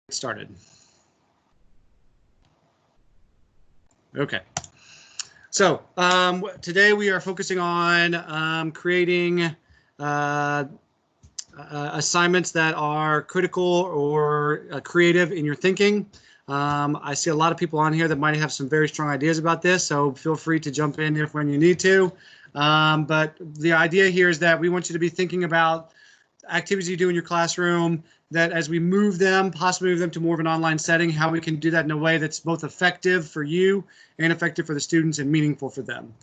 started. Okay. So today we are focusing on creating assignments that are critical or creative in your thinking. I see a lot of people on here that might have some very strong ideas about this, so feel free to jump in if when you need to. But the idea here is that we want you to be thinking about activities you do in your classroom, that as we move them, possibly move them to more of an online setting, how we can do that in a way that's both effective for you and effective for the students and meaningful for them.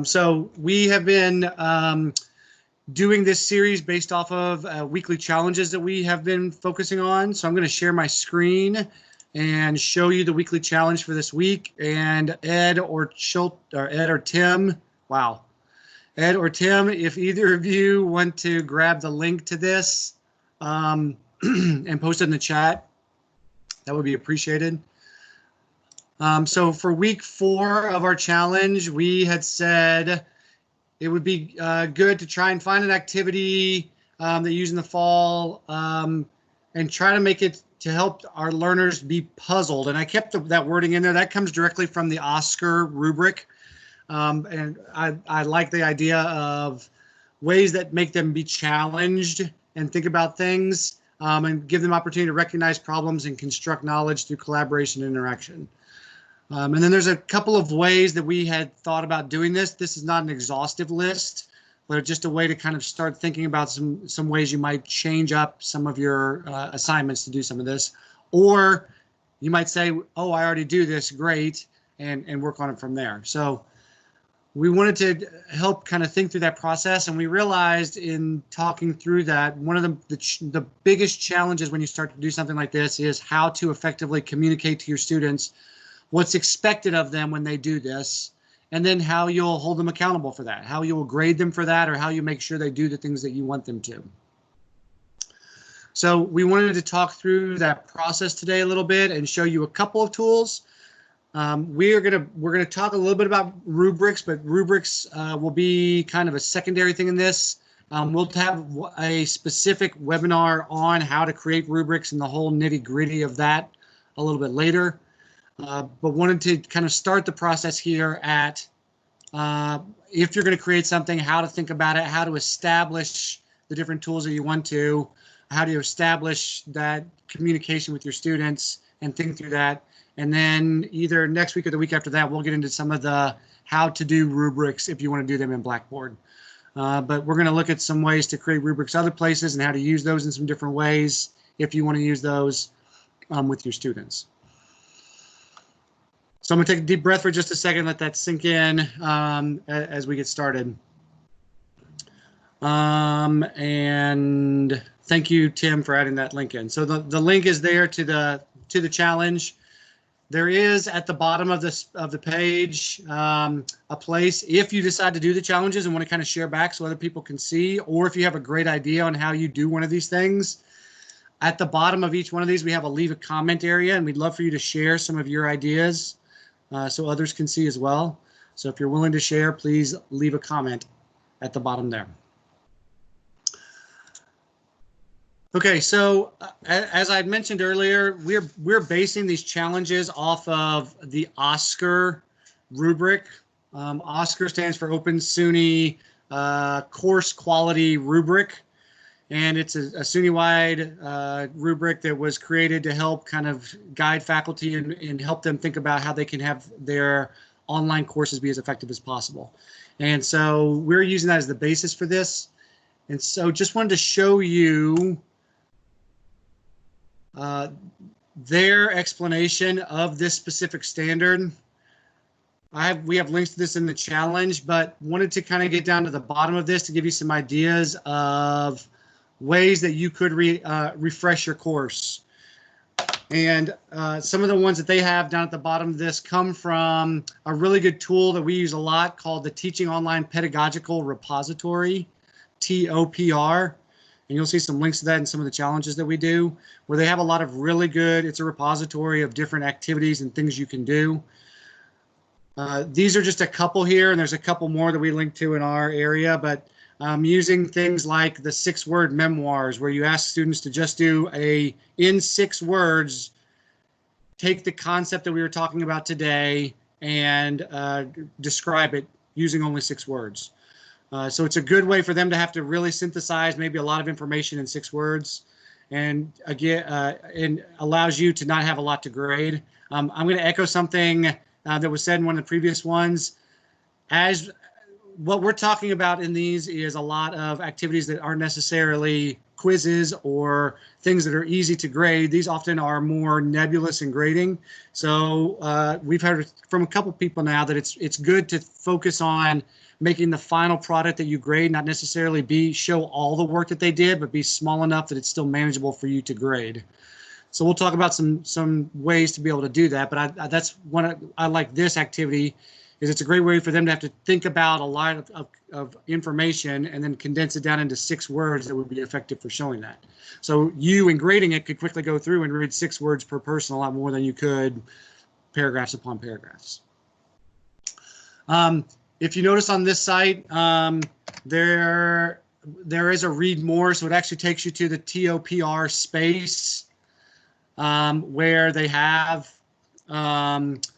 So we have been doing this series based off of weekly challenges that we have been focusing on. So I'm going to share my screen and show you the weekly challenge for this week. And Ed or Tim, wow. Ed or Tim, if either of you want to grab the link to this and post it in the chat, that would be appreciated. So for week 4 of our challenge, we had said it would be good to try and find an activity that you use in the fall and try to make it to help our learners be puzzled. And I kept that wording in there. That comes directly from the OSCQR rubric. And I like the idea of ways that make them be challenged and think about things and give them opportunity to recognize problems and construct knowledge through collaboration and interaction. And then there's a couple of ways that we had thought about doing this. This is not an exhaustive list, but just a way to kind of start thinking about some ways you might change up some of your assignments to do some of this. Or you might say, oh, I already do this, great, and work on it from there. So we wanted to help kind of think through that process, and we realized in talking through that one of the biggest challenges when you start to do something like this is how to effectively communicate to your students what's expected of them when they do this, and then how you'll hold them accountable for that, how you will grade them for that, or how you make sure they do the things that you want them to. So we wanted to talk through that process today a little bit and show you a couple of tools. We're gonna talk a little bit about rubrics, but rubrics will be kind of a secondary thing in this. We'll have a specific webinar on how to create rubrics and the whole nitty-gritty of that a little bit later. But wanted to kind of start the process here at if you're going to create something, how to think about it, how to establish the different tools that you want to, how do you establish that communication with your students and think through that. And then either next week or the week after that, we'll get into some of the how to do rubrics if you want to do them in Blackboard. But we're going to look at some ways to create rubrics other places and how to use those in some different ways if you want to use those with your students. So I'm going to take a deep breath for just a second, let that sink in as we get started. And thank you, Tim, for adding that link in. So the link is there to the challenge. There is at the bottom of the page a place if you decide to do the challenges and want to kind of share back so other people can see, or if you have a great idea on how you do one of these things. At the bottom of each one of these, we have a leave a comment area, and we'd love for you to share some of your ideas so others can see as well. So if you're willing to share, please leave a comment at the bottom there. Okay, so as I mentioned earlier, we're basing these challenges off of the OSCQR rubric. OSCQR stands for Open SUNY Course Quality Rubric, and it's a SUNY-wide rubric that was created to help kind of guide faculty and help them think about how they can have their online courses be as effective as possible. And so we're using that as the basis for this. And so just wanted to show you their explanation of this specific standard. We have links to this in the challenge, but wanted to kind of get down to the bottom of this to give you some ideas of ways that you could refresh your course. And some of the ones that they have down at the bottom of this come from a really good tool that we use a lot called the Teaching Online Pedagogical Repository, TOPR. And you'll see some links to that in some of the challenges that we do, where they have a lot of really good, it's a repository of different activities and things you can do. These are just a couple here, and there's a couple more that we link to in our area, but using things like the 6-word memoirs, where you ask students to just do in 6 words, take the concept that we were talking about today and describe it using only 6 words. So it's a good way for them to have to really synthesize maybe a lot of information in 6 words, and again, and allows you to not have a lot to grade. I'm going to echo something that was said in one of the previous ones. As what we're talking about in these is a lot of activities that aren't necessarily quizzes or things that are easy to grade. These often are more nebulous in grading. So we've heard from a couple people now that it's good to focus on making the final product that you grade not necessarily show all the work that they did, but be small enough that it's still manageable for you to grade. So we'll talk about some ways to be able to do that. But that's one I like this activity, is it's a great way for them to have to think about a lot of information and then condense it down into 6 words that would be effective for showing that. So you, in grading it, could quickly go through and read 6 words per person, a lot more than you could paragraphs upon paragraphs. If you notice on this site, there is a read more, so it actually takes you to the TLTC space where they have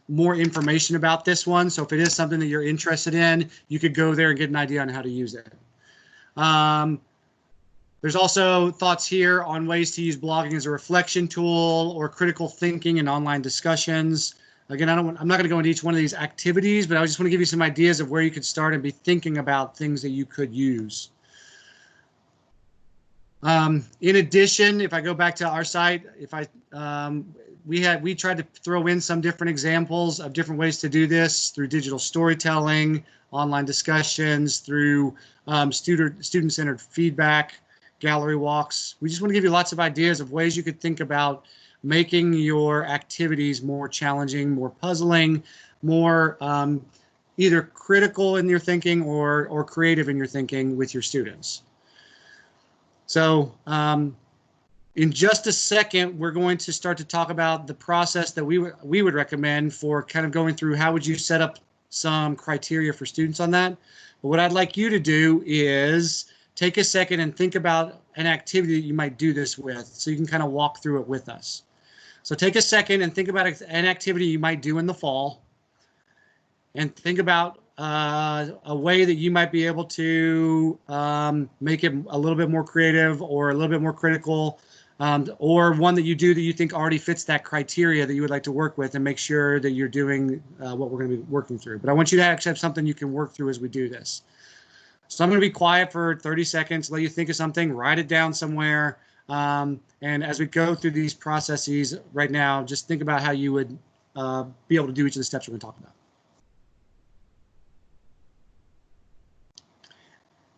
more information about this one. So if it is something that you're interested in, you could go there and get an idea on how to use it. There's also thoughts here on ways to use blogging as a reflection tool or critical thinking in online discussions. Again, I'm not going to go into each one of these activities, but I just want to give you some ideas of where you could start and be thinking about things that you could use. In addition, if I go back to our site, we tried to throw in some different examples of different ways to do this through digital storytelling, online discussions, through student-centered feedback, gallery walks. We just want to give you lots of ideas of ways you could think about making your activities more challenging, more puzzling, more either critical in your thinking or creative in your thinking with your students. So in just a second, we're going to start to talk about the process that we would recommend for kind of going through how would you set up some criteria for students on that. But what I'd like you to do is take a second and think about an activity that you might do this with, so you can kind of walk through it with us. So take a second and think about an activity you might do in the fall, and think about a way that you might be able to make it a little bit more creative or a little bit more critical, or one that you do that you think already fits that criteria that you would like to work with, and make sure that you're doing what we're going to be working through. But I want you to actually have something you can work through as we do this. So I'm going to be quiet for 30 seconds, let you think of something, write it down somewhere. And as we go through these processes right now, just think about how you would be able to do each of the steps we're going to talk about.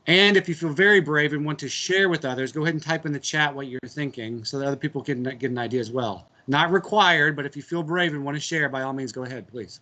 And if you feel very brave and want to share with others, go ahead and type in the chat what you're thinking so that other people can get an idea as well. Not required, but if you feel brave and want to share, by all means, go ahead, please.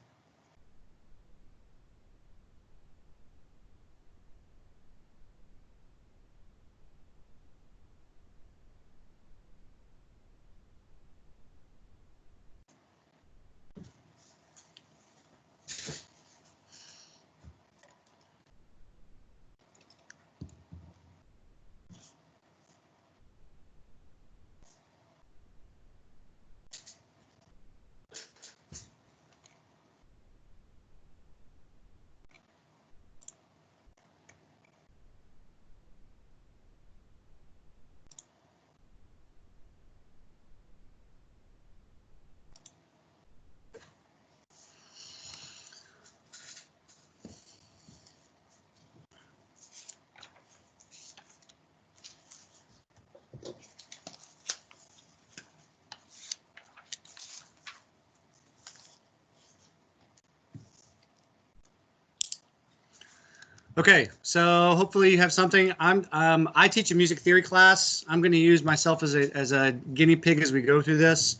Okay, so hopefully you have something. I teach a music theory class. I'm going to use myself as a guinea pig as we go through this.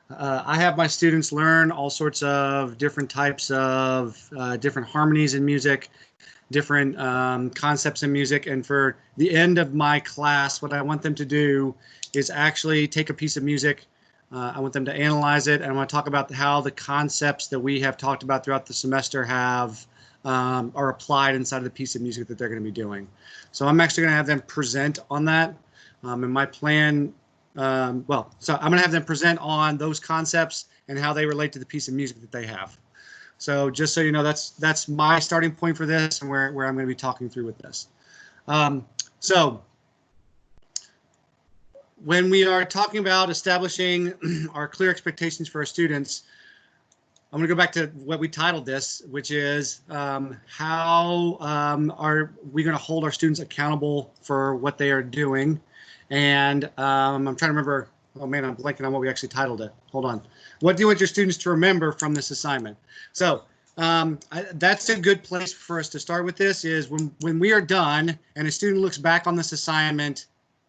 I have my students learn all sorts of different types of different harmonies in music, different concepts in music, and for the end of my class, what I want them to do is actually take a piece of music. I want them to analyze it, and I want to talk about how the concepts that we have talked about throughout the semester have are applied inside of the piece of music that they're going to be doing. So I'm actually going to have them present on that. And my plan, so I'm going to have them present on those concepts and how they relate to the piece of music that they have. So just so you know, that's my starting point for this and where I'm going to be talking through with this. So when we are talking about establishing our clear expectations for our students, I'm going to go back to what we titled this, which is how are we going to hold our students accountable for what they are doing? And I'm trying to remember, oh man, I'm blanking on what we actually titled it. Hold on. What do you want your students to remember from this assignment? So that's a good place for us to start with this is when we are done and a student looks back on this assignment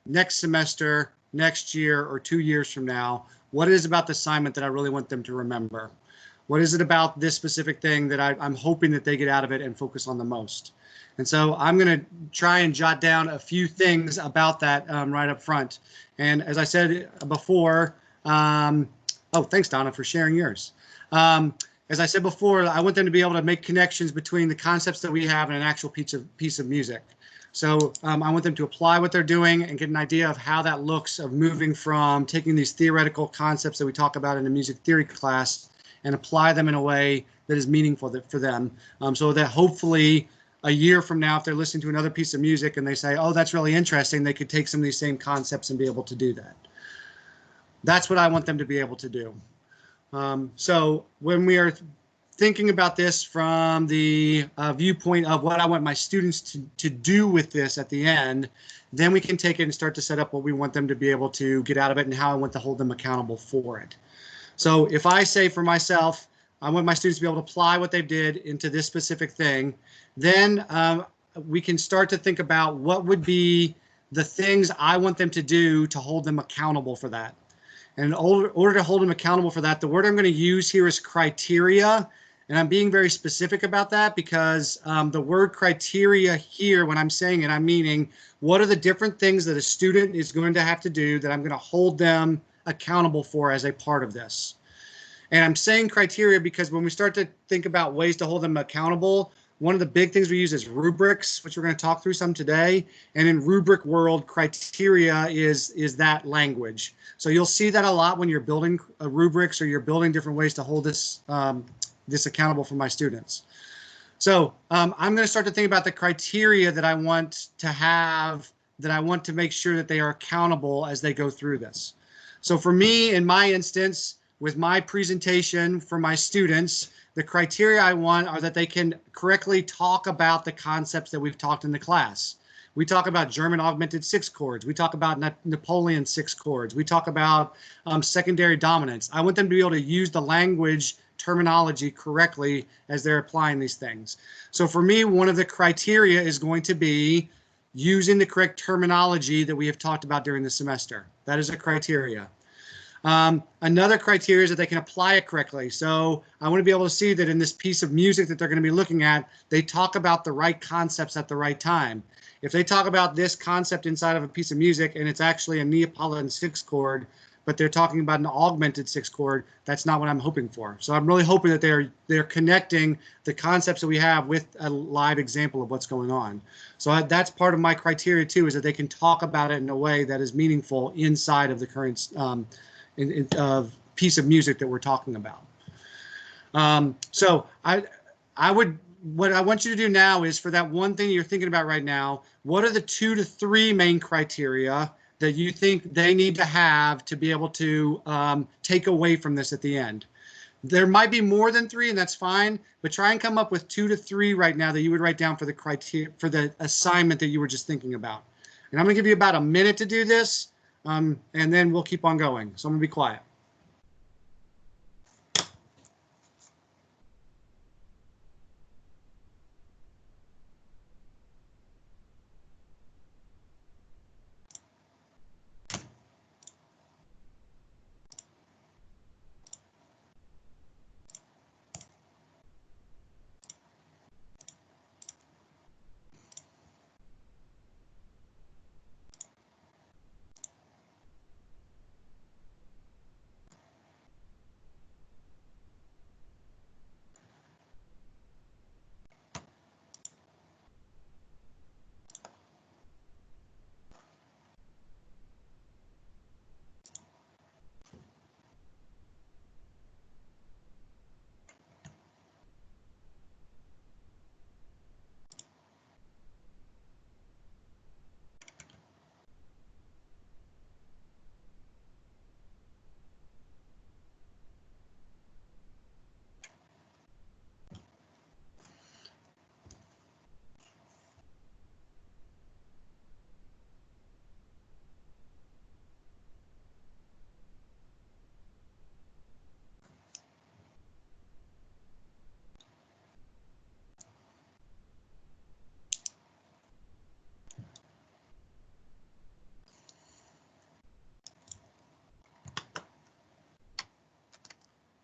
next semester, next year, or 2 years from now, what is about the assignment that I really want them to remember? What is it about this specific thing that I'm hoping that they get out of it and focus on the most? And so I'm going to try and jot down a few things about that right up front. And as I said before, oh, thanks, Donna, for sharing yours. As I said before, I want them to be able to make connections between the concepts that we have and an actual piece of music. So I want them to apply what they're doing and get an idea of how that looks of moving from taking these theoretical concepts that we talk about in a music theory class and apply them in a way that is meaningful for them. So that hopefully a year from now, if they're listening to another piece of music and they say, oh, that's really interesting, they could take some of these same concepts and be able to do that. That's what I want them to be able to do. So when we are thinking about this from the viewpoint of what I want my students to do with this at the end, then we can take it and start to set up what we want them to be able to get out of it and how I want to hold them accountable for it. So if I say for myself, I want my students to be able to apply what they did into this specific thing, then we can start to think about what would be the things I want them to do to hold them accountable for that. And in order to hold them accountable for that, the word I'm going to use here is criteria. And I'm being very specific about that because the word criteria here, when I'm saying it, I'm meaning what are the different things that a student is going to have to do that I'm going to hold them accountable for as a part of this. And I'm saying criteria because when we start to think about ways to hold them accountable, one of the big things we use is rubrics, which we're going to talk through some today. And in rubric world, criteria is that language. So you'll see that a lot when you're building rubrics or you're building different ways to hold this this accountable for my students. So I'm going to start to think about the criteria that I want to have, that I want to make sure that they are accountable as they go through this. So for me, in my instance, with my presentation for my students, the criteria I want are that they can correctly talk about the concepts that we've talked in the class. We talk about German augmented sixth chords. We talk about Napoleon sixth chords. We talk about secondary dominance. I want them to be able to use the language terminology correctly as they're applying these things. So for me, one of the criteria is going to be using the correct terminology that we have talked about during the semester. That is a criteria. Another criteria is that they can apply it correctly. So I want to be able to see that in this piece of music that they're going to be looking at, they talk about the right concepts at the right time. If they talk about this concept inside of a piece of music and it's actually a Neapolitan sixth chord, but they're talking about an augmented sixth chord, that's not what I'm hoping for. So I'm really hoping that they're connecting the concepts that we have with a live example of what's going on. So that's part of my criteria too, is that they can talk about it in a way that is meaningful inside of the current piece of music that we're talking about. So what I want you to do now is for that one thing you're thinking about right now, what are the 2 to 3 main criteria that you think they need to have to be able to take away from this at the end? There might be more than 3, and that's fine, but try and come up with 2 to 3 right now that you would write down for the criteria for the assignment that you were just thinking about. And I'm going to give you about a minute to do this, and then we'll keep on going. So I'm going to be quiet.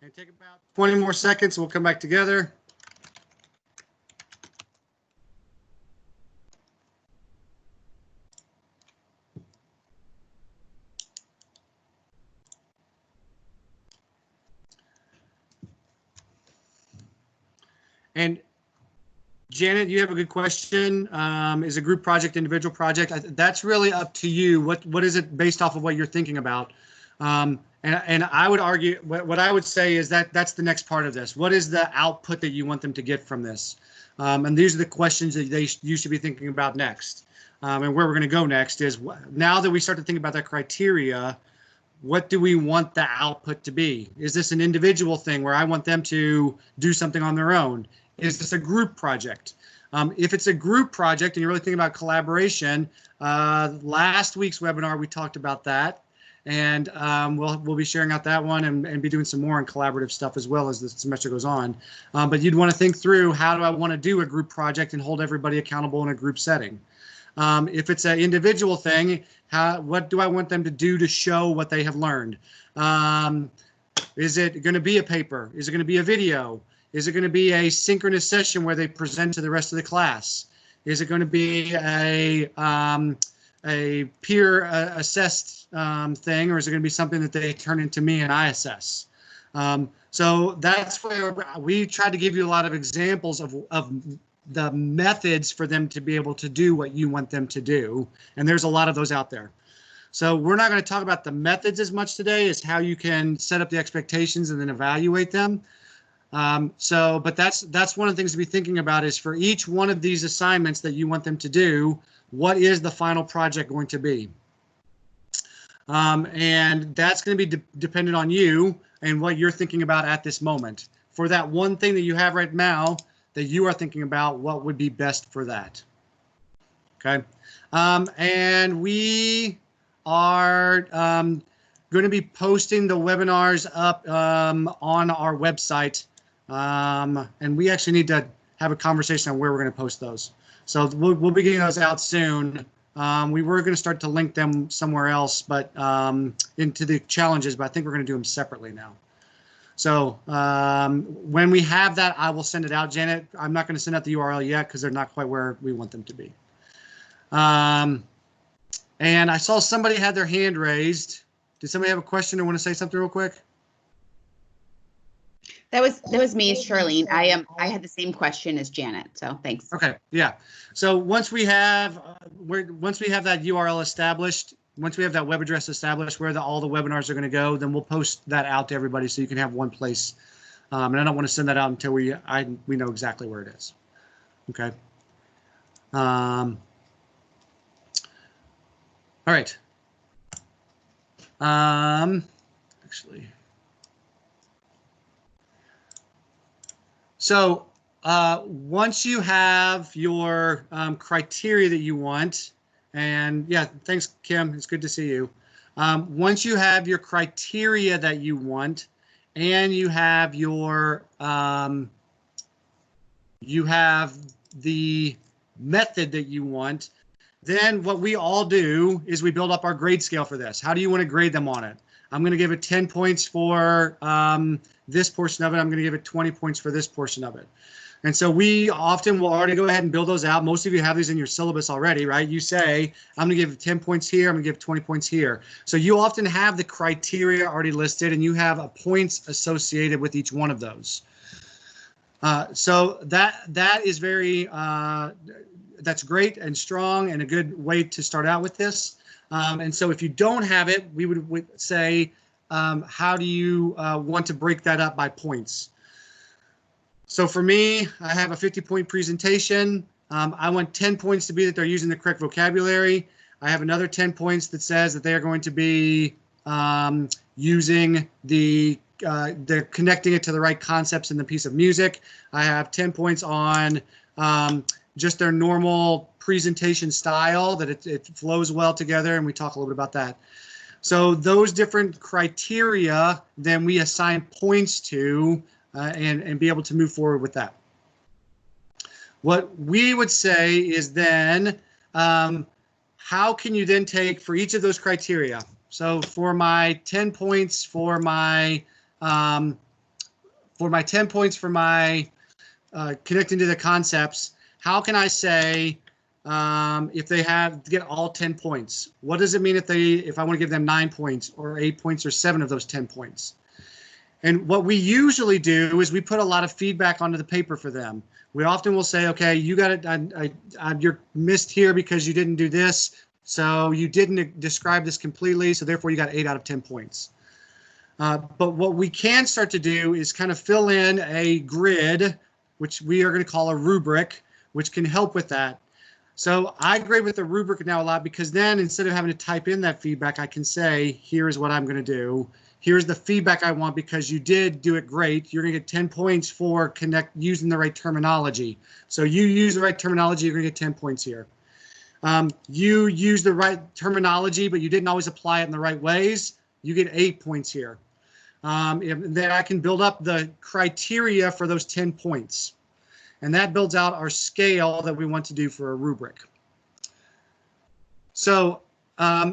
And take about 20 more seconds. We'll come back together. And Janet, you have a good question. Is a group project, individual project? That's really up to you. What is it based off of what you're thinking about? And I would argue, what I would say is that that's the next part of this. What is the output that you want them to get from this? And these are the questions that you should be thinking about next. And where we're going to go next is, now that we start to think about that criteria, what do we want the output to be? Is this an individual thing where I want them to do something on their own? Is this a group project? If it's a group project and you're really thinking about collaboration, last week's webinar we talked about that, and we'll be sharing out that one and be doing some more on collaborative stuff as well as the semester goes on. But you'd want to think through, how do I want to do a group project and hold everybody accountable in a group setting? If it's an individual thing, what do I want them to do to show what they have learned? Is it going to be a paper? Is it going to be a video? Is it going to be a synchronous session where they present to the rest of the class? Is it going to be a peer assessed thing, or is it going to be something that they turn into me and I assess? So that's where we tried to give you a lot of examples of the methods for them to be able to do what you want them to do. And there's a lot of those out there. So we're not going to talk about the methods as much today as how you can set up the expectations and then evaluate them. But that's one of the things to be thinking about, is for each one of these assignments that you want them to do, what is the final project going to be? And that's going to be dependent on you and what you're thinking about at this moment. For that one thing that you have right now that you are thinking about, what would be best for that? Okay. And we are going to be posting the webinars up on our website. And we actually need to have a conversation on where we're going to post those. So we'll be getting those out soon. We were going to start to link them somewhere else, but into the challenges, but I think we're going to do them separately now. So when we have that, I will send it out, Janet. I'm not going to send out the URL yet because they're not quite where we want them to be. And I saw somebody had their hand raised. Did somebody have a question or want to say something real quick? That was me, Charlene. I had the same question as Janet, so thanks. Okay, yeah. So once we have that URL established, once we have that web address established where all the webinars are going to go, then we'll post that out to everybody so you can have one place. And I don't want to send that out until we know exactly where it is. Okay. All right. Actually. So once you have your criteria that you want, and yeah, thanks, Kim. It's good to see you. Once you have your criteria that you want, and you have your you have the method that you want, then what we all do is we build up our grade scale for this. How do you want to grade them on it? I'm going to give it 10 points for this portion of it. I'm going to give it 20 points for this portion of it. And so we often will already go ahead and build those out. Most of you have these in your syllabus already, right? You say, I'm going to give 10 points here. I'm going to give 20 points here. So you often have the criteria already listed, and you have points associated with each one of those. So that is very, that's great and strong and a good way to start out with this. And so if you don't have it, we would say, how do you want to break that up by points? So for me, I have a 50-point presentation. I want 10 points to be that they're using the correct vocabulary. I have another 10 points that says that they are going to be using they're connecting it to the right concepts in the piece of music. I have 10 points on just their normal presentation style, that it flows well together, and we talk a little bit about that. So those different criteria, then we assign points to and be able to move forward with that. What we would say is then, how can you then take for each of those criteria? So for my 10 points for my for my 10 points for my connecting to the concepts, how can I say if they have to get all 10 points? What does it mean if I want to give them 9 points or 8 points or 7 of those 10 points? And what we usually do is we put a lot of feedback onto the paper for them. We often will say, okay, you got it, you're missed here because you didn't do this. So you didn't describe this completely. So therefore you got 8 out of 10 points. But what we can start to do is kind of fill in a grid, which we are going to call a rubric, which can help with that. So I grade with the rubric now a lot because then instead of having to type in that feedback, I can say, here is what I'm going to do. Here's the feedback I want because you did do it great. You're going to get 10 points for using the right terminology. So you use the right terminology, you're going to get 10 points here. You use the right terminology, but you didn't always apply it in the right ways. You get 8 points here. Then I can build up the criteria for those 10 points. And that builds out our scale that we want to do for a rubric. So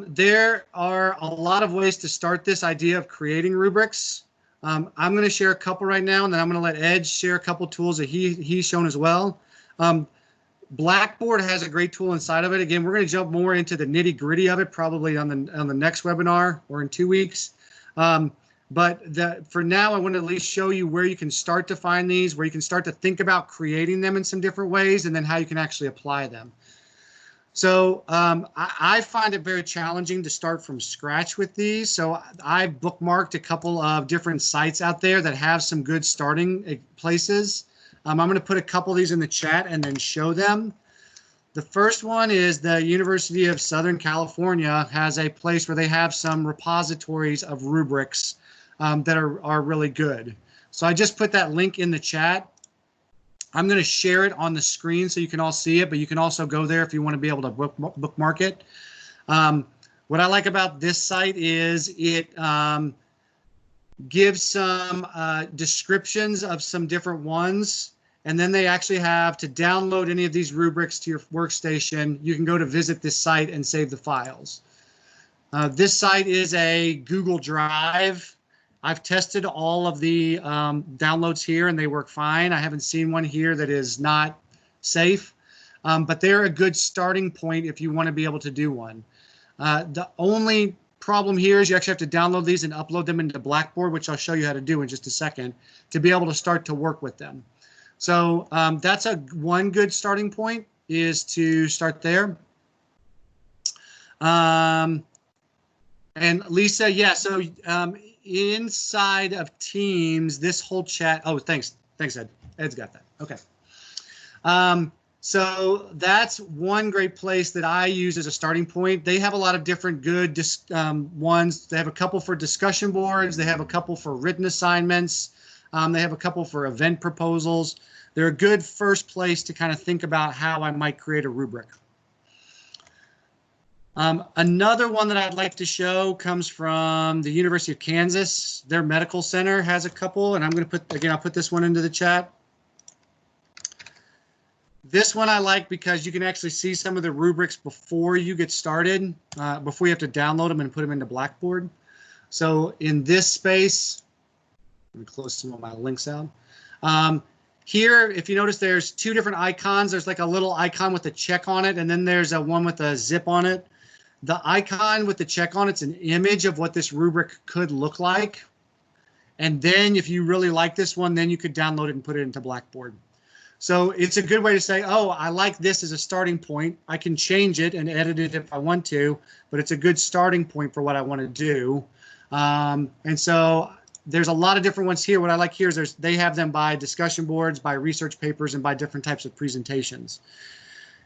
there are a lot of ways to start this idea of creating rubrics. I'm going to share a couple right now, and then I'm going to let Ed share a couple tools that he's shown as well. Blackboard has a great tool inside of it. Again, we're going to jump more into the nitty-gritty of it probably on the next webinar or in 2 weeks. But for now, I want to at least show you where you can start to find these, where you can start to think about creating them in some different ways, and then how you can actually apply them. So I find it very challenging to start from scratch with these. So I've bookmarked a couple of different sites out there that have some good starting places. I'm going to put a couple of these in the chat and then show them. The first one is the University of Southern California has a place where they have some repositories of rubrics that are really good. So I just put that link in the chat. I'm going to share it on the screen so you can all see it, but you can also go there if you want to be able to bookmark it. What I like about this site is it gives some descriptions of some different ones, and then they actually have to download any of these rubrics to your workstation. You can go to visit this site and save the files. This site is a Google Drive. I've tested all of the downloads here and they work fine. I haven't seen one here that is not safe, but they're a good starting point if you want to be able to do one. The only problem here is you actually have to download these and upload them into Blackboard, which I'll show you how to do in just a second, to be able to start to work with them. So that's one good starting point, is to start there. And Lisa, yeah, so inside of Teams, this whole chat, oh, thanks, Ed. Ed's got that. Okay. So that's one great place that I use as a starting point. They have a lot of different good ones. They have a couple for discussion boards. They have a couple for written assignments. They have a couple for event proposals. They're a good first place to kind of think about how I might create a rubric. Another one that I'd like to show comes from the University of Kansas. Their medical center has a couple, and I'm going to put, again, I'll put this one into the chat. This one I like because you can actually see some of the rubrics before you get started, before you have to download them and put them into Blackboard. So in this space, let me close some of my links out. Here, if you notice, there's two different icons. There's like a little icon with a check on it, and then there's a one with a zip on it. The icon with the check on it's an image of what this rubric could look like. And then if you really like this one, then you could download it and put it into Blackboard. So it's a good way to say, oh, I like this as a starting point. I can change it and edit it if I want to, but it's a good starting point for what I want to do. And so there's a lot of different ones here. What I like here is they have them by discussion boards, by research papers, and by different types of presentations.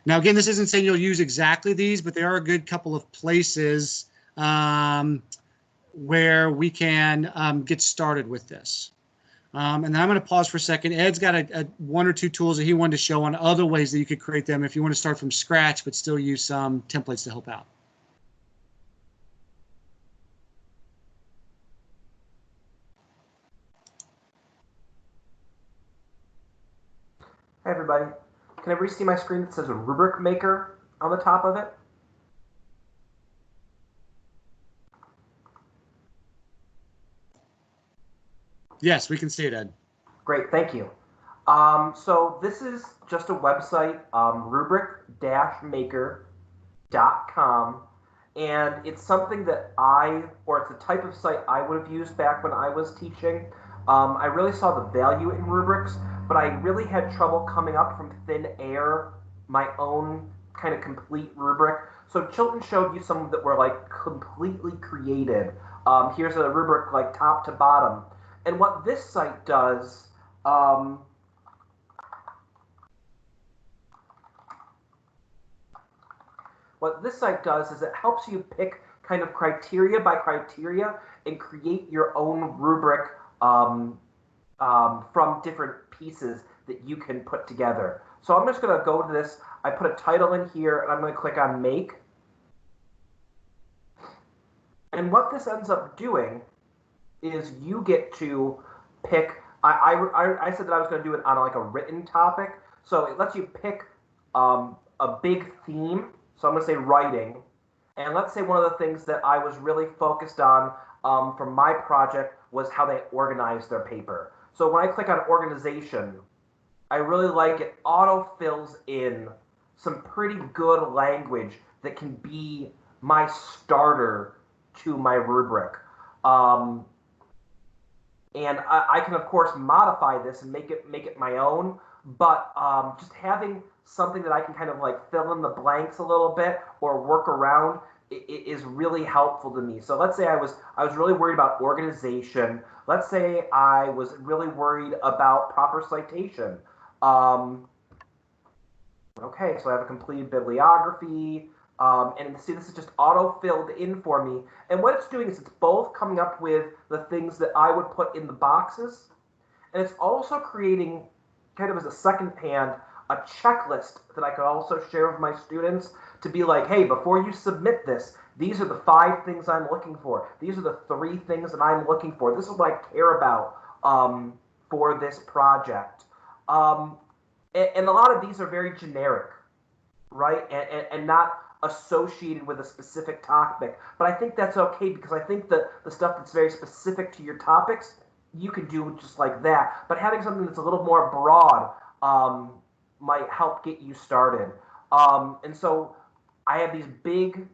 Now, again, this isn't saying you'll use exactly these, but there are a good couple of places where we can get started with this. And then I'm going to pause for a second. Ed's got one or two tools that he wanted to show on other ways that you could create them if you want to start from scratch, but still use some templates to help out. Hi, everybody. Can everybody see my screen that says a rubric maker on the top of it? Yes, we can see it, Ed. Great, thank you. So this is just a website, rubric-maker.com, and it's something that it's a type of site I would have used back when I was teaching. I really saw the value in rubrics, but I really had trouble coming up from thin air my own kind of complete rubric. So Chilton showed you some that were like completely created. Here's a rubric like top to bottom. And what this site does, is it helps you pick kind of criteria by criteria and create your own rubric from different pieces that you can put together. So I'm just going to go to this. I put a title in here, and I'm going to click on Make. And what this ends up doing is you get to pick. I said that I was going to do it on like a written topic. So it lets you pick a big theme. So I'm going to say writing. And let's say one of the things that I was really focused on for my project was how they organize their paper. So when I click on organization, I really like it auto-fills in some pretty good language that can be my starter to my rubric. And I can, of course, modify this and make it my own. But just having something that I can kind of like fill in the blanks a little bit or work around is really helpful to me. So let's say I was really worried about organization. Let's say I was really worried about proper citation. Okay, so I have a completed bibliography. And see, this is just auto-filled in for me. And what it's doing is it's both coming up with the things that I would put in the boxes, and it's also creating, kind of as a second hand, a checklist that I could also share with my students to be like, hey, before you submit this, these are the 5 things I'm looking for. These are the 3 things that I'm looking for. This is what I care about for this project. And a lot of these are very generic, right? And not associated with a specific topic. But I think that's okay, because I think that the stuff that's very specific to your topics, you can do just like that. But having something that's a little more broad might help get you started. And so I have these big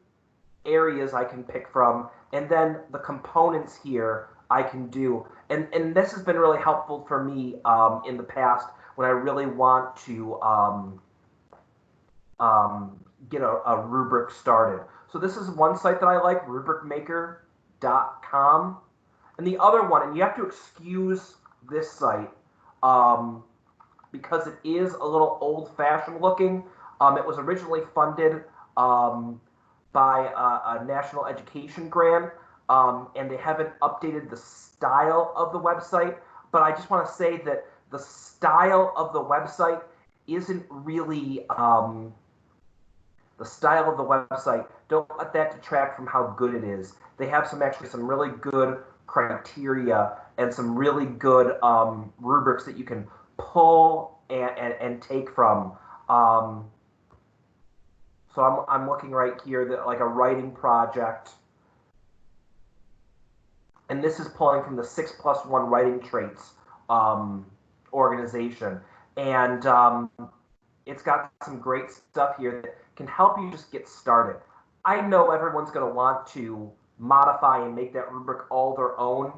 areas I can pick from, and then the components here I can do. And this has been really helpful for me in the past when I really want to get a rubric started. So this is one site that I like, rubricmaker.com. And the other one, and you have to excuse this site because it is a little old-fashioned looking. It was originally funded by a national education grant, and they haven't updated the style of the website. But I just want to say that the style of the website isn't really the style of the website. Don't let that detract from how good it is. They have some really good criteria and some really good rubrics that you can pull and take from. So I'm looking right here that like a writing project, and this is pulling from the 6+1 writing traits organization, and it's got some great stuff here that can help you just get started. I know everyone's going to want to modify and make that rubric all their own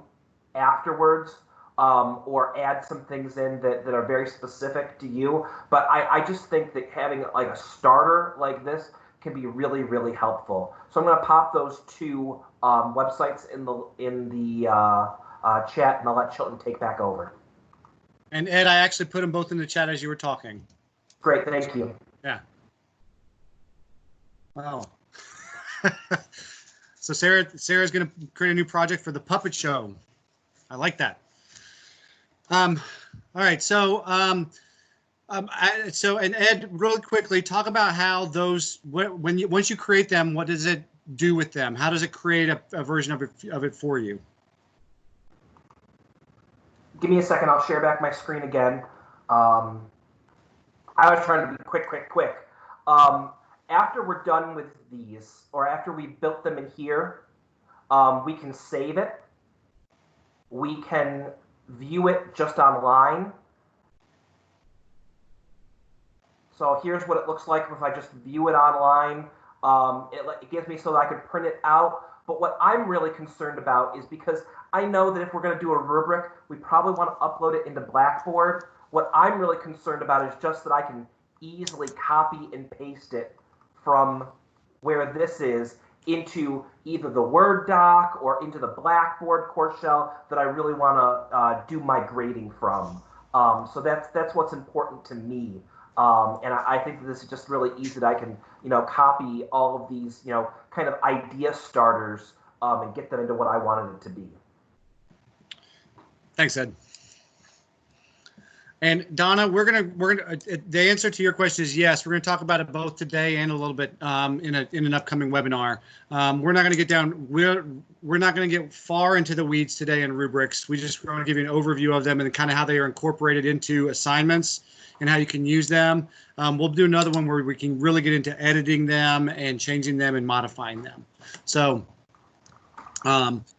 afterwards, or add some things in that are very specific to you. But I just think that having like a starter like this can be really, really helpful. So I'm going to pop those 2 websites in the chat, and I'll let Chilton take back over. And Ed, I actually put them both in the chat as you were talking. Great, thank you. Yeah. Wow. So Sarah's going to create a new project for the puppet show. I like that. All right. So and Ed, really quickly, talk about how those once you create them, what does it do with them? How does it create a version of it for you? Give me a second. I'll share back my screen again. I was trying to be quick. After we're done with these, or after we built them in here, we can save it. We can view it just online. So here's what it looks like if I just view it online. It gives me so that I could print it out. But what I'm really concerned about is because I know that if we're going to do a rubric, we probably want to upload it into Blackboard. What I'm really concerned about is just that I can easily copy and paste it from where this is into either the Word doc or into the Blackboard course shell that I really want to do my grading from. So that's what's important to me. And I think that this is just really easy that I can, copy all of these, kind of idea starters and get them into what I wanted it to be. Thanks, Ed. And Donna, the answer to your question is yes. We're going to talk about it both today and a little bit in an upcoming webinar. We're not going to get down. We're not going to get far into the weeds today in rubrics. We just want to give you an overview of them and kind of how they are incorporated into assignments and how you can use them. We'll do another one where we can really get into editing them and changing them and modifying them. So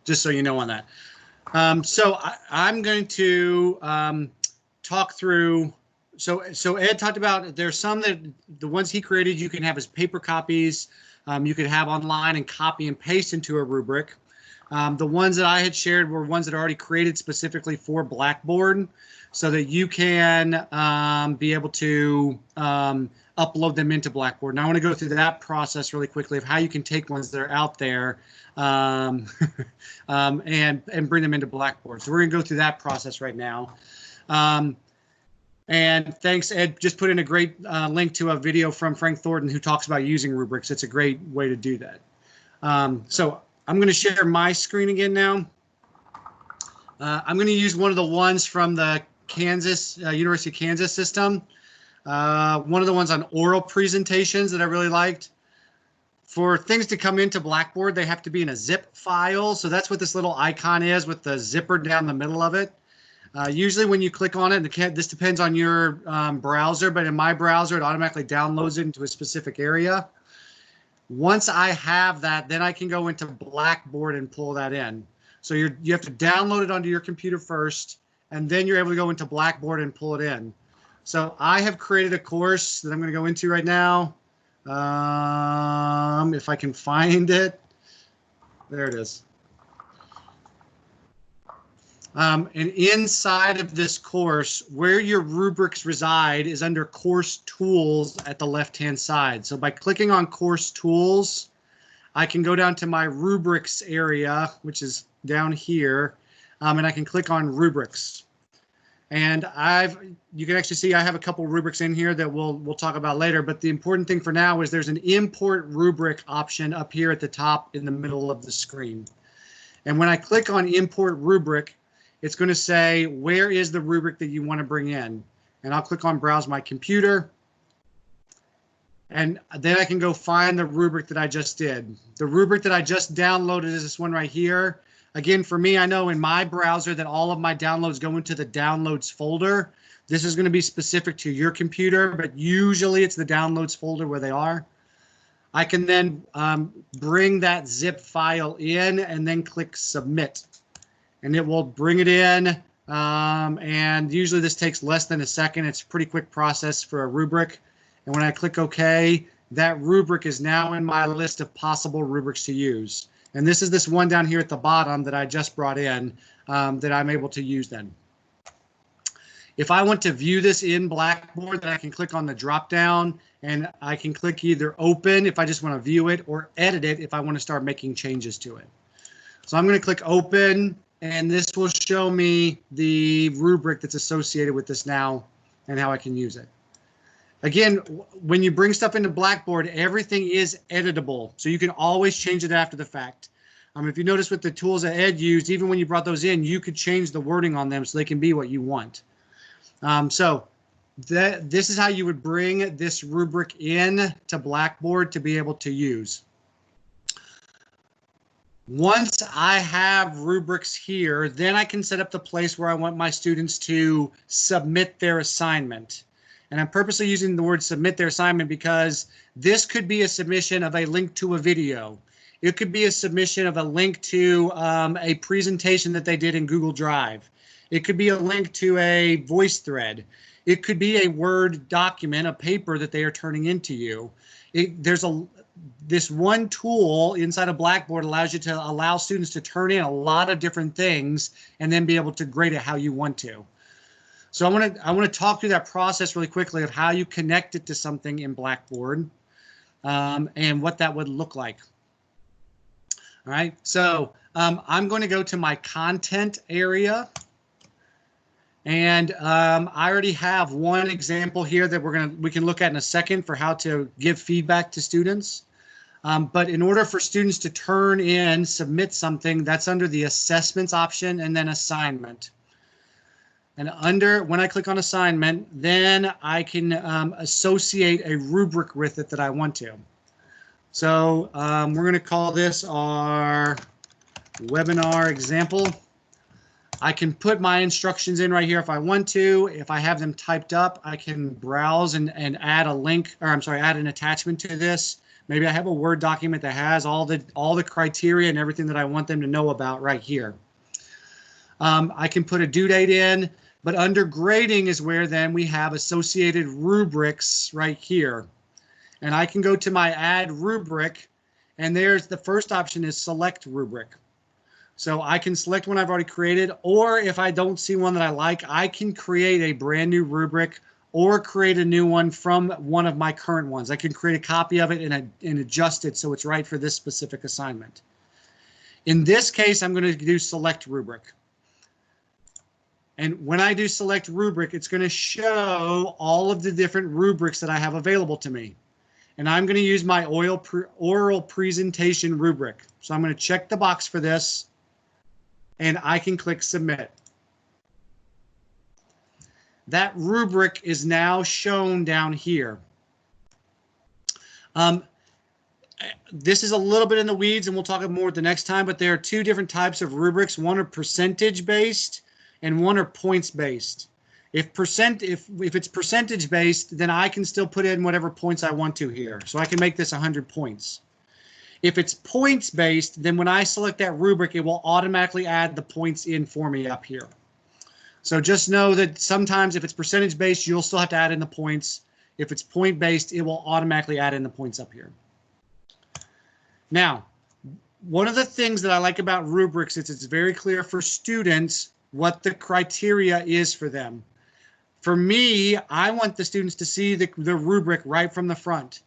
just so you know on that. So I'm going to talk through. So Ed talked about there's some that the ones he created you can have as paper copies. You could have online and copy and paste into a rubric. The ones that I had shared were ones that are already created specifically for Blackboard, so that you can be able to upload them into Blackboard. And I want to go through that process really quickly of how you can take ones that are out there and bring them into Blackboard. So we're going to go through that process right now. And thanks, Ed. Just put in a great link to a video from Frank Thornton who talks about using rubrics. It's a great way to do that. So I'm going to share my screen again now. I'm going to use one of the ones from the University of Kansas system. One of the ones on oral presentations that I really liked. For things to come into Blackboard, they have to be in a zip file. So that's what this little icon is with the zipper down the middle of it. Usually when you click on it, this depends on your browser, but in my browser, it automatically downloads it into a specific area. Once I have that, then I can go into Blackboard and pull that in. So you have to download it onto your computer first, and then you're able to go into Blackboard and pull it in. So I have created a course that I'm going to go into right now. If I can find it. There it is. And inside of this course, where your rubrics reside is under Course Tools at the left-hand side. So by clicking on Course Tools, I can go down to my rubrics area, which is down here, and I can click on rubrics. And you can actually see I have a couple rubrics in here that we'll talk about later, but the important thing for now is there's an import rubric option up here at the top in the middle of the screen. And when I click on import rubric, it's going to say, where is the rubric that you want to bring in? And I'll click on browse my computer. And then I can go find the rubric that I just did. The rubric that I just downloaded is this one right here. Again, for me, I know in my browser that all of my downloads go into the downloads folder. This is going to be specific to your computer, but usually it's the downloads folder where they are. I can then bring that zip file in and then click submit. And it will bring it in. And usually this takes less than a second. It's a pretty quick process for a rubric. And when I click OK, that rubric is now in my list of possible rubrics to use. And this is this one down here at the bottom that I just brought in that I'm able to use then. If I want to view this in Blackboard, then I can click on the drop down and I can click either open if I just want to view it or edit it if I want to start making changes to it. So I'm going to click open and this will show me the rubric that's associated with this now and how I can use it. Again, when you bring stuff into Blackboard, everything is editable, so you can always change it after the fact. If you notice with the tools that Ed used, even when you brought those in, you could change the wording on them so they can be what you want. This is how you would bring this rubric in to Blackboard to be able to use. Once I have rubrics here, then I can set up the place where I want my students to submit their assignment. And I'm purposely using the word submit their assignment because this could be a submission of a link to a video. It could be a submission of a link to a presentation that they did in Google Drive. It could be a link to a voice thread. It could be a Word document, a paper that they are turning into you. This one tool inside of Blackboard allows you to allow students to turn in a lot of different things and then be able to grade it how you want to. So I want to talk through that process really quickly of how you connect it to something in Blackboard and what that would look like. All right, so I'm going to go to my content area. And I already have one example here that we can look at in a second for how to give feedback to students. But in order for students to submit something, that's under the assessments option and then assignment. And when I click on assignment, then I can associate a rubric with it that I want to. So we're going to call this our webinar example. I can put my instructions in right here if I want to. If I have them typed up, I can browse and add a link, or add an attachment to this. Maybe I have a Word document that has all the criteria and everything that I want them to know about right here. I can put a due date in, but under grading is where then we have associated rubrics right here. And I can go to my add rubric, and there's the first option is select rubric. So I can select one I've already created, or if I don't see one that I like, I can create a brand new rubric or create a new one from one of my current ones. I can create a copy of it and adjust it so it's right for this specific assignment. In this case, I'm going to do select rubric. And when I do select rubric, it's going to show all of the different rubrics that I have available to me. And I'm going to use my oral presentation rubric. So I'm going to check the box for this, and I can click submit. That rubric is now shown down here. This is a little bit in the weeds, and we'll talk more the next time, but there are two different types of rubrics. One are percentage based and one are points based. If it's percentage based, then I can still put in whatever points I want to here. So I can make this 100 points. If it's points based, then when I select that rubric, it will automatically add the points in for me up here. So just know that sometimes if it's percentage based, you'll still have to add in the points. If it's point based, it will automatically add in the points up here. Now, one of the things that I like about rubrics is it's very clear for students what the criteria is for them. For me, I want the students to see the rubric right from the front,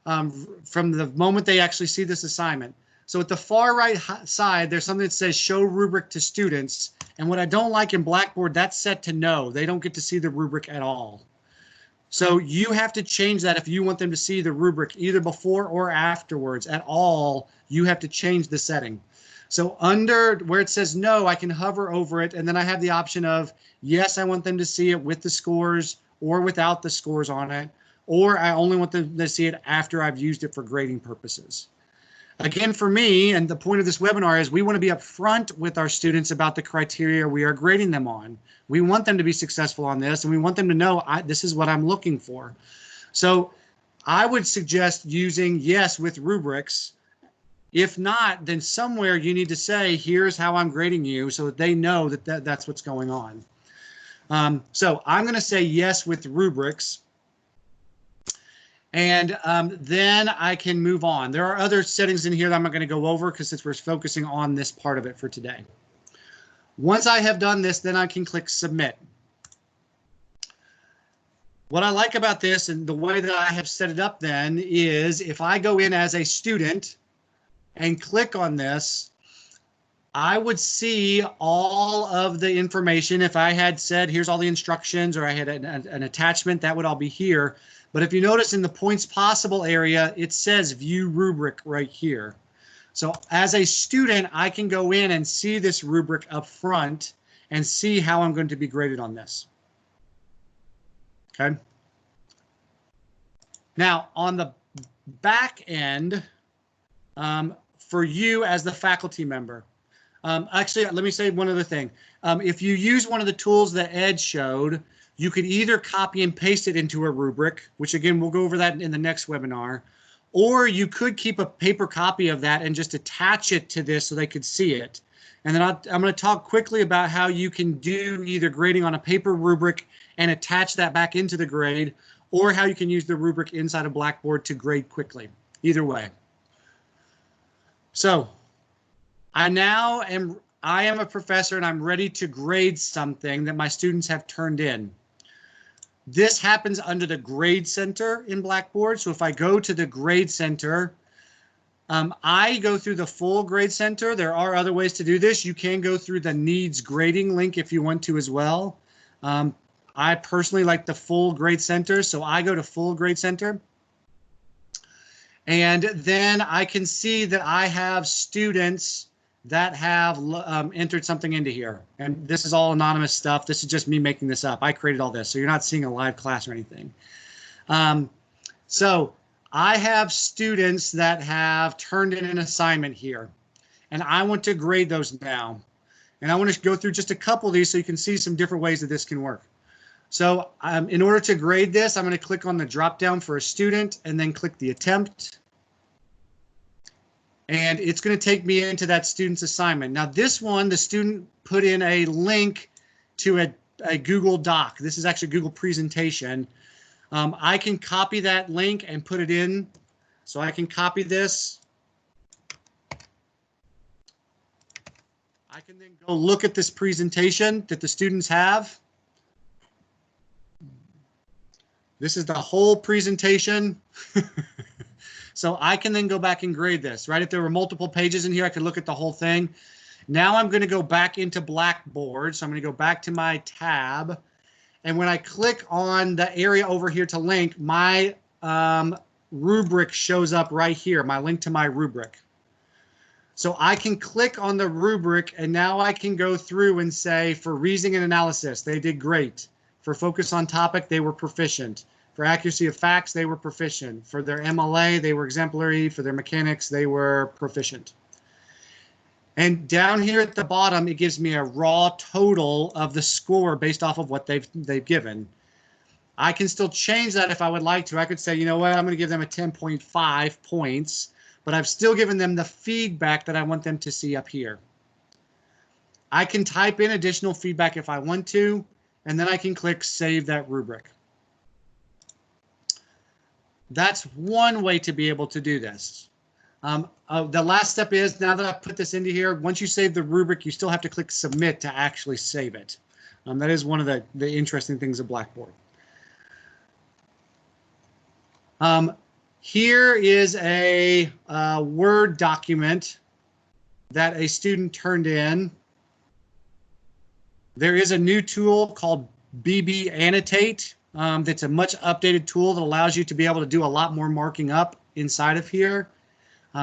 from the moment they actually see this assignment. So at the far right side, there's something that says show rubric to students. And what I don't like in Blackboard, that's set to no. They don't get to see the rubric at all. So you have to change that if you want them to see the rubric either before or afterwards at all. You have to change the setting. So under where it says no, I can hover over it, and then I have the option of yes, I want them to see it with the scores or without the scores on it, or I only want them to see it after I've used it for grading purposes. Again, for me, and the point of this webinar is we want to be upfront with our students about the criteria we are grading them on. We want them to be successful on this, and we want them to know this is what I'm looking for. So I would suggest using yes with rubrics. If not, then somewhere you need to say, here's how I'm grading you so that they know that that's what's going on. So I'm going to say yes with rubrics. And then I can move on. There are other settings in here that I'm not going to go over because since we're focusing on this part of it for today. Once I have done this, then I can click submit. What I like about this and the way that I have set it up then is if I go in as a student and click on this, I would see all of the information. If I had said, here's all the instructions, or I had an attachment, that would all be here. But if you notice in the points possible area, it says view rubric right here. So as a student, I can go in and see this rubric up front and see how I'm going to be graded on this. Okay. Now on the back end, for you as the faculty member. Actually, let me say one other thing. If you use one of the tools that Ed showed, you could either copy and paste it into a rubric, which again, we'll go over that in the next webinar, or you could keep a paper copy of that and just attach it to this so they could see it. And then I'm going to talk quickly about how you can do either grading on a paper rubric and attach that back into the grade, or how you can use the rubric inside of Blackboard to grade quickly. Either way. So I am a professor and I'm ready to grade something that my students have turned in. This happens under the Grade Center in Blackboard. So if I go to the Grade Center, I go through the full Grade Center. There are other ways to do this. You can go through the Needs Grading link if you want to as well. I personally like the full Grade Center, so I go to full Grade Center. And then I can see that I have students that have entered something into here. And this is all anonymous stuff. This is just me making this up. I created all this, so you're not seeing a live class or anything. So I have students that have turned in an assignment here, and I want to grade those now. And I want to go through just a couple of these so you can see some different ways that this can work. So in order to grade this, I'm going to click on the drop down for a student and then click the attempt. And it's going to take me into that student's assignment. Now this one, the student put in a link to a Google Doc. This is actually a Google presentation. I can copy that link and put it in. So I can copy this. I can then go look at this presentation that the students have. This is the whole presentation. So I can then go back and grade this, right? If there were multiple pages in here, I could look at the whole thing. Now I'm going to go back into Blackboard. So I'm going to go back to my tab. And when I click on the area over here to link, my rubric shows up right here, my link to my rubric. So I can click on the rubric and now I can go through and say for reasoning and analysis, they did great. For focus on topic, they were proficient. For accuracy of facts, they were proficient. For their MLA, they were exemplary. For their mechanics, they were proficient. And down here at the bottom, it gives me a raw total of the score based off of what they've given. I can still change that if I would like to. I could say, you know what, I'm going to give them a 10.5 points, but I've still given them the feedback that I want them to see up here. I can type in additional feedback if I want to, and then I can click Save that rubric. That's one way to be able to do this. The last step is, now that I've put this into here, once you save the rubric, you still have to click Submit to actually save it. That is one of the interesting things of Blackboard. Here is a Word document that a student turned in. There is a new tool called BB Annotate. That's a much updated tool that allows you to be able to do a lot more marking up inside of here.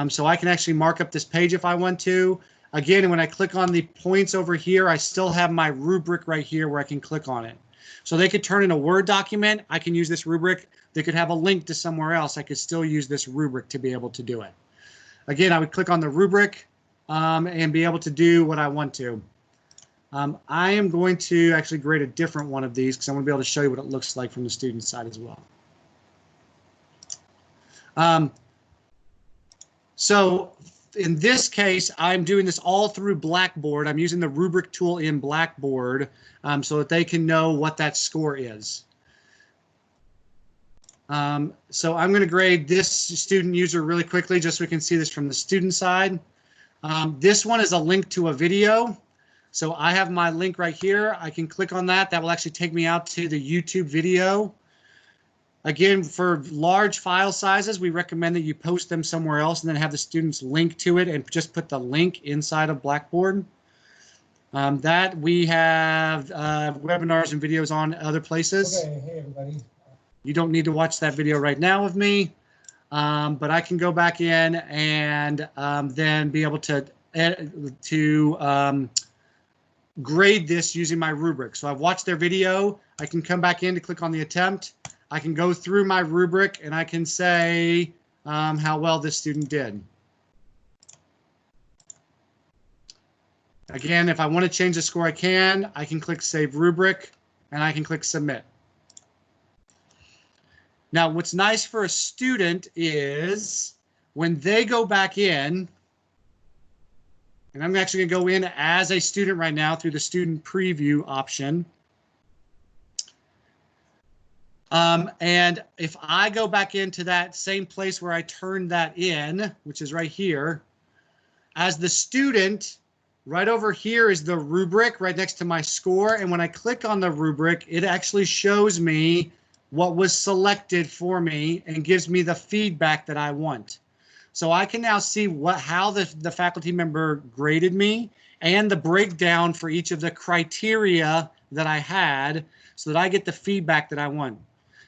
So I can actually mark up this page if I want to. Again, when I click on the points over here, I still have my rubric right here where I can click on it. So they could turn in a Word document. I can use this rubric. They could have a link to somewhere else. I could still use this rubric to be able to do it. Again, I would click on the rubric and be able to do what I want to. I am going to actually grade a different one of these because I want to be able to show you what it looks like from the student side as well. So in this case, I'm doing this all through Blackboard. I'm using the rubric tool in Blackboard so that they can know what that score is. So I'm going to grade this student user really quickly just so we can see this from the student side. This one is a link to a video. So I have my link right here. I can click on that. That will actually take me out to the YouTube video. Again, for large file sizes, we recommend that you post them somewhere else and then have the students link to it and just put the link inside of Blackboard. That we have webinars and videos on other places. Okay, hey everybody. You don't need to watch that video right now with me, but I can go back in and then be able to grade this using my rubric. So I've watched their video. I can come back in to click on the attempt. I can go through my rubric and I can say how well this student did. Again, if I want to change the score, I can click Save Rubric and I can click Submit. Now, what's nice for a student is when they go back in, And I'm actually going to go in as a student right now through the student preview option. And if I go back into that same place where I turned that in, which is right here, as the student, right over here is the rubric right next to my score. And when I click on the rubric, it actually shows me what was selected for me and gives me the feedback that I want. So I can now see how the faculty member graded me and the breakdown for each of the criteria that I had so that I get the feedback that I want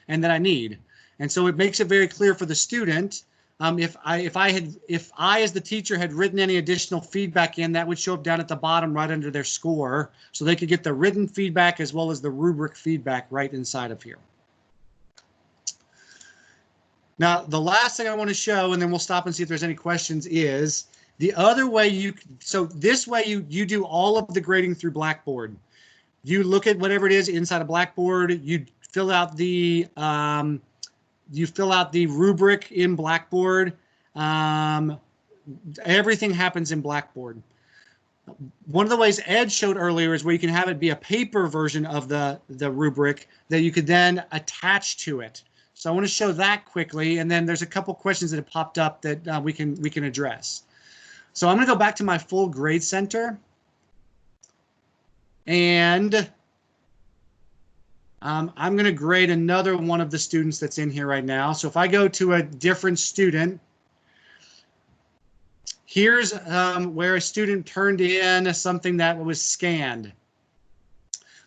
and that I need. And so it makes it very clear for the student. If I as the teacher had written any additional feedback in, that would show up down at the bottom right under their score, so they could get the written feedback as well as the rubric feedback right inside of here. Now, the last thing I want to show, and then we'll stop and see if there's any questions, is the other way so this way you do all of the grading through Blackboard. You look at whatever it is inside of Blackboard, you fill out the rubric in Blackboard. Everything happens in Blackboard. One of the ways Ed showed earlier is where you can have it be a paper version of the rubric that you could then attach to it. So I want to show that quickly, and then there's a couple questions that have popped up that we can address. So I'm going to go back to my full grade center, and I'm going to grade another one of the students that's in here right now. So if I go to a different student, here's where a student turned in something that was scanned.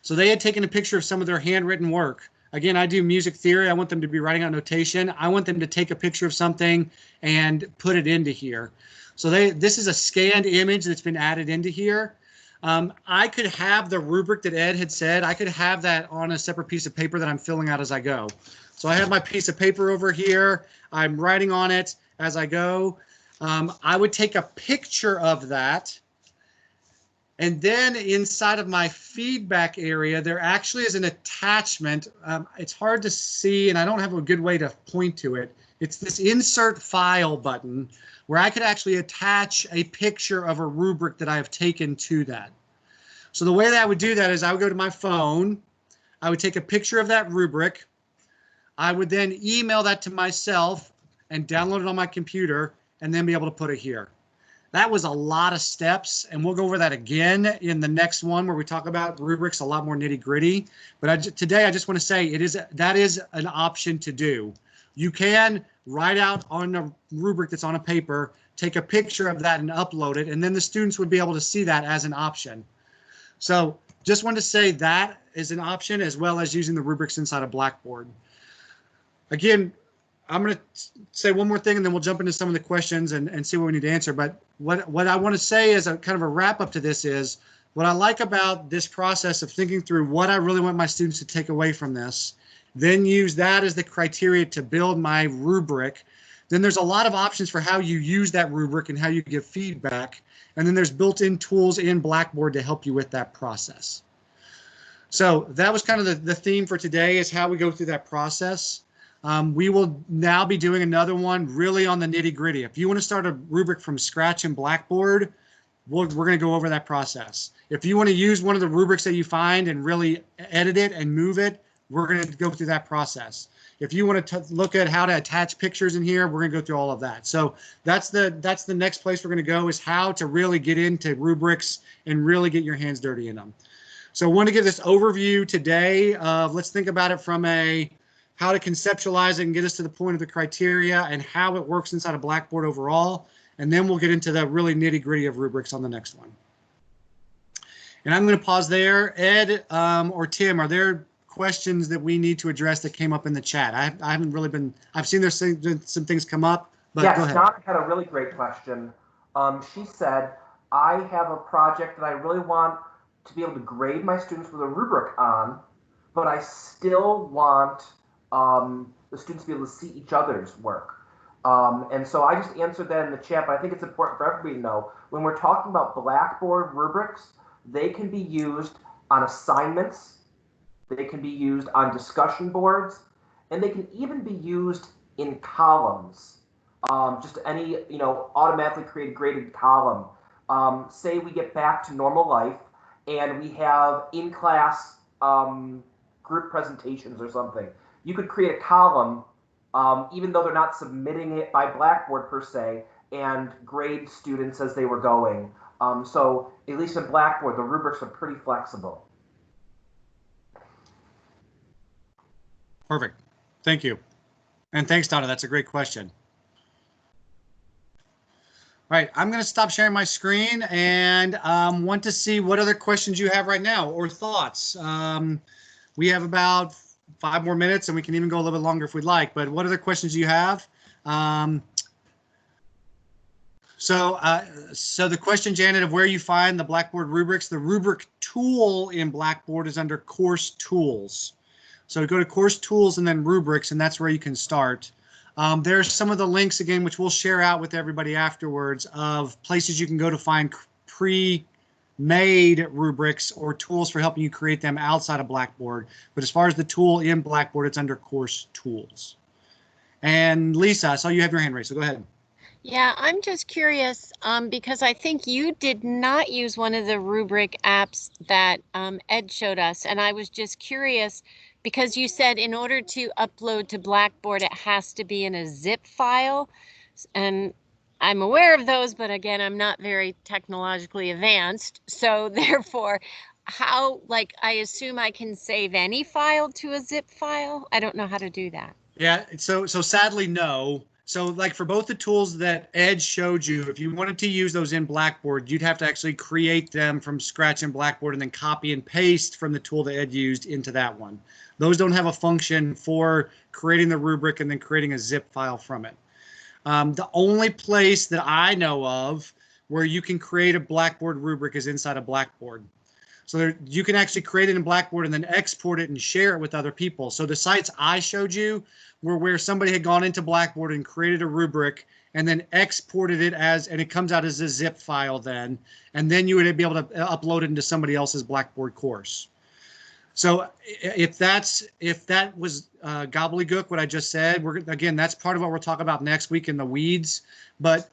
So they had taken a picture of some of their handwritten work. Again, I do music theory. I want them to be writing out notation. I want them to take a picture of something and put it into here. So this is a scanned image that's been added into here. I could have the rubric that Ed had said. I could have that on a separate piece of paper that I'm filling out as I go. So I have my piece of paper over here. I'm writing on it as I go. I would take a picture of that. And then inside of my feedback area, there actually is an attachment. It's hard to see, and I don't have a good way to point to it. It's this insert file button where I could actually attach a picture of a rubric that I have taken to that. So the way that I would do that is I would go to my phone. I would take a picture of that rubric. I would then email that to myself and download it on my computer and then be able to put it here. That was a lot of steps, and we'll go over that again in the next one where we talk about rubrics a lot more nitty-gritty. But today I just want to say that is an option to do. You can write out on a rubric that's on a paper, take a picture of that and upload it, and then the students would be able to see that as an option. So just wanted to say that is an option, as well as using the rubrics inside of Blackboard. Again, I'm going to say one more thing, and then we'll jump into some of the questions and see what we need to answer. But what I want to say as a kind of a wrap up to this is what I like about this process of thinking through what I really want my students to take away from this, then use that as the criteria to build my rubric. Then there's a lot of options for how you use that rubric and how you give feedback. And then there's built-in tools in Blackboard to help you with that process. So that was kind of the theme for today, is how we go through that process. We will now be doing another one really on the nitty gritty. If you want to start a rubric from scratch in Blackboard, we're going to go over that process. If you want to use one of the rubrics that you find and really edit it and move it, we're going to go through that process. If you want to look at how to attach pictures in here, we're going to go through all of that. So that's the next place we're going to go, is how to really get into rubrics and really get your hands dirty in them. So I want to give this overview today of, let's think about it from how to conceptualize it and get us to the point of the criteria and how it works inside of Blackboard overall. And then we'll get into the really nitty gritty of rubrics on the next one. And I'm going to pause there. Ed or Tim, are there questions that we need to address that came up in the chat? I haven't really been, I've seen there's some things come up, but yes, go ahead. Donna had a really great question. She said, I have a project that I really want to be able to grade my students with a rubric on, but I still want the students to be able to see each other's work. And so I just answered that in the chat, but I think it's important for everybody to know, when we're talking about Blackboard rubrics, they can be used on assignments, they can be used on discussion boards, and they can even be used in columns. Just any, automatically created graded column. say we get back to normal life and we have in-class group presentations or something. You could create a column, even though they're not submitting it by Blackboard per se, and grade students as they were going. So at least in Blackboard, the rubrics are pretty flexible. Perfect. Thank you. And thanks, Donna. That's a great question. All right, I'm going to stop sharing my screen and want to see what other questions you have right now or thoughts. We have about 5 more minutes and we can even go a little bit longer if we'd like, but what other questions do you have? So the question, Janet, of where you find the Blackboard rubrics, the rubric tool in Blackboard is under course tools. So go to course tools and then rubrics, and that's where you can start. There's some of the links again, which we'll share out with everybody afterwards, of places you can go to find pre-made rubrics or tools for helping you create them outside of Blackboard. But as far as the tool in Blackboard, it's under course tools. And Lisa, I saw you have your hand raised, so go ahead. Yeah, I'm just curious because I think you did not use one of the rubric apps that Ed showed us. And I was just curious because you said in order to upload to Blackboard, it has to be in a zip file. And I'm aware of those, but again, I'm not very technologically advanced. So therefore, how, like, I assume I can save any file to a zip file? I don't know how to do that. Yeah, so sadly, no. So like for both the tools that Ed showed you, if you wanted to use those in Blackboard, you'd have to actually create them from scratch in Blackboard and then copy and paste from the tool that Ed used into that one. Those don't have a function for creating the rubric and then creating a zip file from it. The only place that I know of where you can create a Blackboard rubric is inside of Blackboard. So there, you can actually create it in Blackboard and then export it and share it with other people. So the sites I showed you were where somebody had gone into Blackboard and created a rubric and then exported it as, and it comes out as a zip file then, and then you would be able to upload it into somebody else's Blackboard course. So if that was gobbledygook, what I just said, again, that's part of what we'll talk about next week in the weeds. But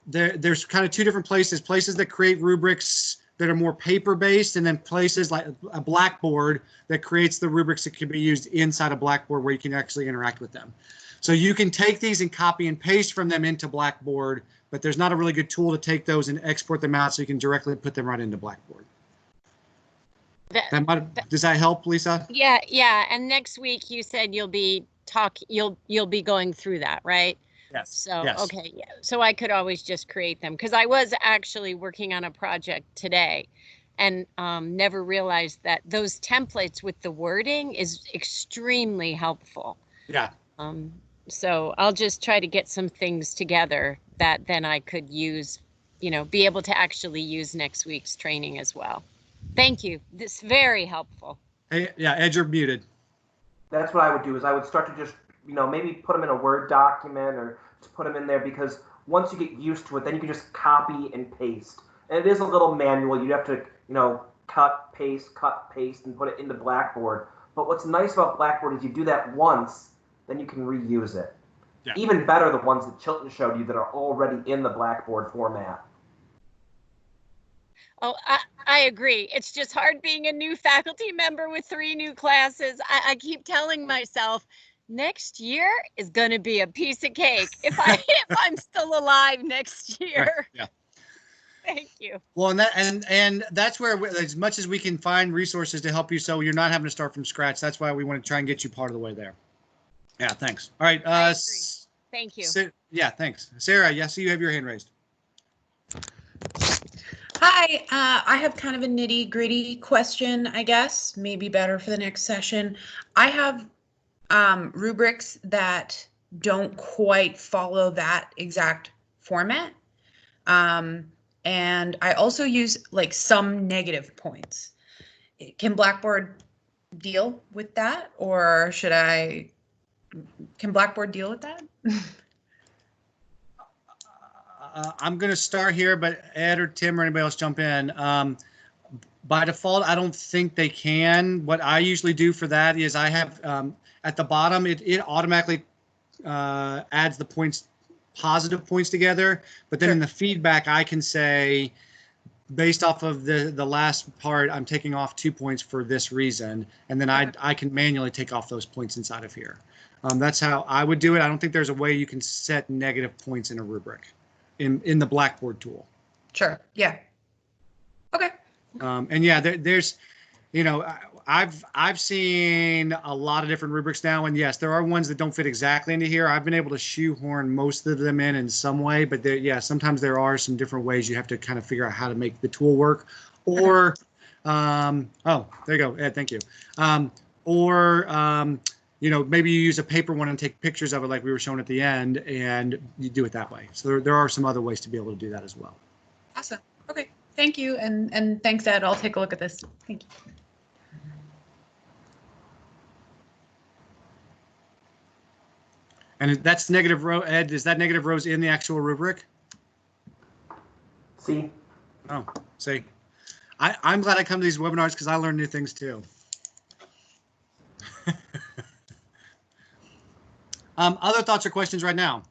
there's kind of two different places that create rubrics that are more paper-based, and then places like a Blackboard that creates the rubrics that can be used inside a Blackboard where you can actually interact with them. So you can take these and copy and paste from them into Blackboard, but there's not a really good tool to take those and export them out so you can directly put them right into Blackboard. Does that help, Lisa? Yeah, yeah. And next week you said you'll be going through that, right? Yes. So, yes. okay, yeah. So I could always just create them because I was actually working on a project today and never realized that those templates with the wording is extremely helpful. Yeah. So I'll just try to get some things together that then I could use, be able to actually use next week's training as well. Thank you. This is very helpful. Hey, yeah, Ed, you're muted. That's what I would do is I would start to just, maybe put them in a Word document or just put them in there, because once you get used to it, then you can just copy and paste. And it is a little manual. You have to, cut, paste, and put it into Blackboard. But what's nice about Blackboard is you do that once, then you can reuse it. Yeah. Even better, the ones that Chilton showed you that are already in the Blackboard format. Oh, I agree. It's just hard being a new faculty member with 3 new classes. I keep telling myself, next year is going to be a piece of cake if I'm still alive next year. Yeah. Thank you. Well, and that's where as much as we can find resources to help you, so you're not having to start from scratch. That's why we want to try and get you part of the way there. Yeah. Thanks. All right. Thank you. Yeah. Thanks, Sarah. Yes, you have your hand raised. Hi, I have kind of a nitty-gritty question, I guess, maybe better for the next session. I have rubrics that don't quite follow that exact format. And I also use like some negative points. Can Blackboard deal with that, or can Blackboard deal with that? I'm going to start here, but Ed or Tim or anybody else jump in. By default, I don't think they can. What I usually do for that is I have at the bottom, it automatically adds the points positive points together, but then Sure. in the feedback, I can say, based off of the last part, I'm taking off 2 points for this reason, and then I can manually take off those points inside of here. That's how I would do it. I don't think there's a way you can set negative points in a rubric in the Blackboard tool. Sure. Yeah. Okay. And yeah, there's, you know, I've seen a lot of different rubrics now, and yes, there are ones that don't fit exactly into here. I've been able to shoehorn most of them in some way, but yeah, sometimes there are some different ways you have to kind of figure out how to make the tool work. Or, oh, there you go, Ed, thank you. You know, maybe you use a paper one and take pictures of it like we were showing at the end, and you do it that way. So there are some other ways to be able to do that as well. Awesome. Okay. Thank you. And thanks, Ed. I'll take a look at this. Thank you. And that's negative row, Ed, is that negative rows in the actual rubric? See? Oh, see, I'm glad I come to these webinars because I learn new things too. Other thoughts or questions right now?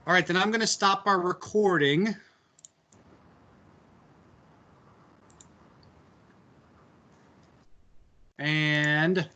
All right, then I'm going to stop our recording. And